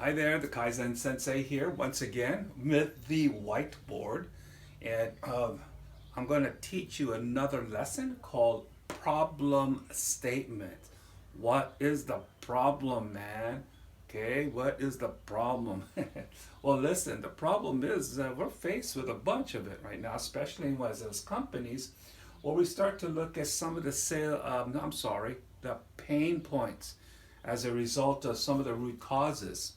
Hi there, the Kaizen Sensei here once again with the whiteboard, and I'm going to teach you another lesson called problem statement. What is the problem, man? Okay, what is the problem? Well, listen, the problem is we're faced with a bunch of it right now, especially as companies, where we start to look at some of the no, I'm sorry, the pain points as a result of some of the root causes,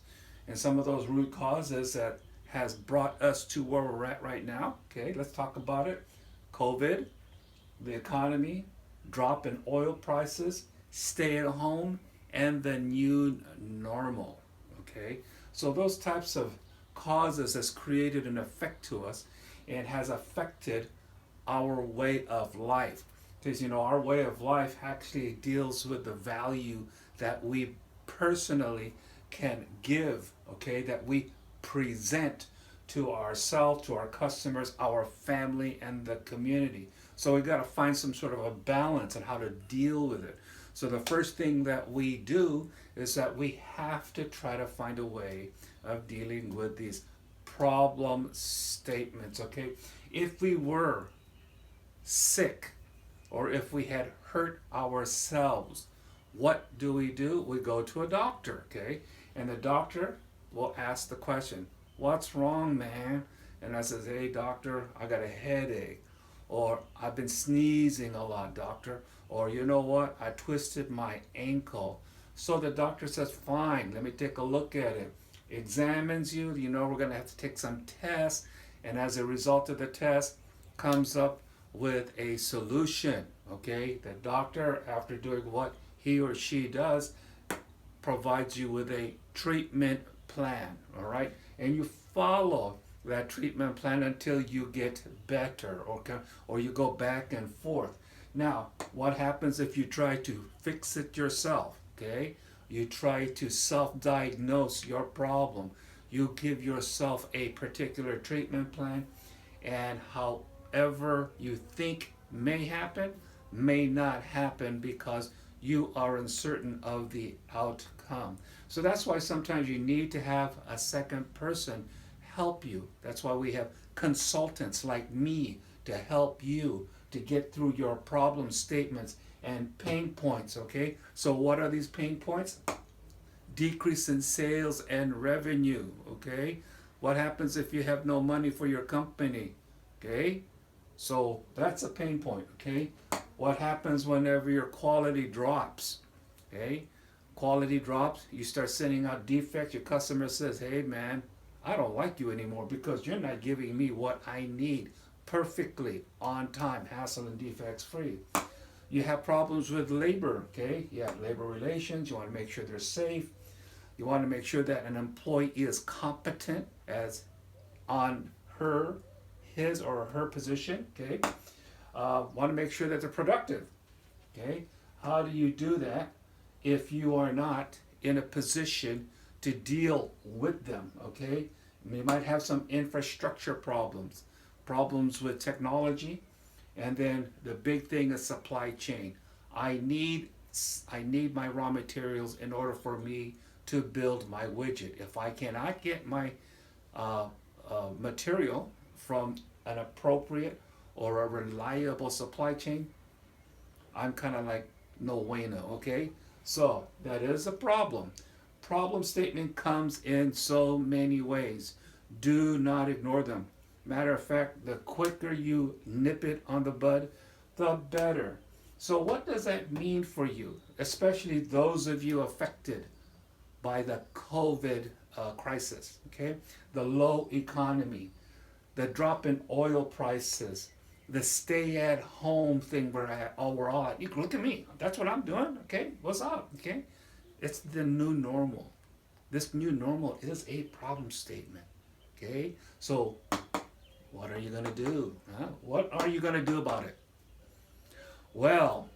and some of those root causes that has brought us to where we're at right now. Okay, let's talk about it. COVID, the economy, drop in oil prices, stay at home, and the new normal. Okay, so those types of causes has created an effect to us and has affected our way of life. Because our way of life actually deals with the value that we personally can give, okay, that we present to ourselves, to our customers, our family, and the community. So we got to find some sort of a balance on how to deal with it. So the first thing that we do is that we have to try to find a way of dealing with these problem statements, okay? If we were sick or if we had hurt ourselves, what do? We go to a doctor, okay? And the doctor will ask the question, what's wrong, man? And I says, hey, doctor, I got a headache. Or I've been sneezing a lot, doctor. Or you know what? I twisted my ankle. So the doctor says, fine, let me take a look at it. Examines you, we're going to have to take some tests. And as a result of the test, comes up with a solution, okay? The doctor, after doing what he or she does, provides you with a treatment plan, all right? And you follow that treatment plan until you get better, okay? Or you go back and forth. Now, what happens if you try to fix it yourself, okay? You try to self-diagnose your problem. You give yourself a particular treatment plan, and however you think may happen, may not happen because you are uncertain of the outcome. So that's why sometimes you need to have a second person help you. That's why we have consultants like me to help you to get through your problem statements and pain points, okay? So what are these pain points? Decrease in sales and revenue, okay? What happens if you have no money for your company, okay? So that's a pain point, okay? What happens whenever your quality drops, okay? Quality drops, you start sending out defects, your customer says, hey man, I don't like you anymore because you're not giving me what I need perfectly on time, hassle and defects free. You have problems with labor, okay? You have labor relations, you want to make sure they're safe. You want to make sure that an employee is competent as on his or her position, okay? Want to make sure that they're productive, okay? How do you do that if you are not in a position to deal with them, okay? You might have some infrastructure problems with technology, and then the big thing is supply chain. I need my raw materials in order for me to build my widget. If I cannot get my material from an appropriate or a reliable supply chain, I'm kind of like no bueno, okay? So that is a problem. Problem statement comes in so many ways. Do not ignore them. Matter of fact, the quicker you nip it on the bud, the better. So what does that mean for you, especially those of you affected by the COVID crisis, okay? The low economy, the drop in oil prices, the stay-at-home thing we're all at. You can look at me. That's what I'm doing, okay? What's up, okay? It's the new normal. This new normal is a problem statement, okay? So what are you going to do? Huh? What are you going to do about it? Well,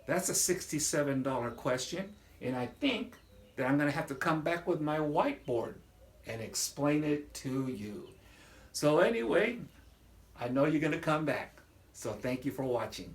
that's a $67 question, and I think that I'm going to have to come back with my whiteboard and explain it to you. So anyway, I know you're going to come back. So thank you for watching.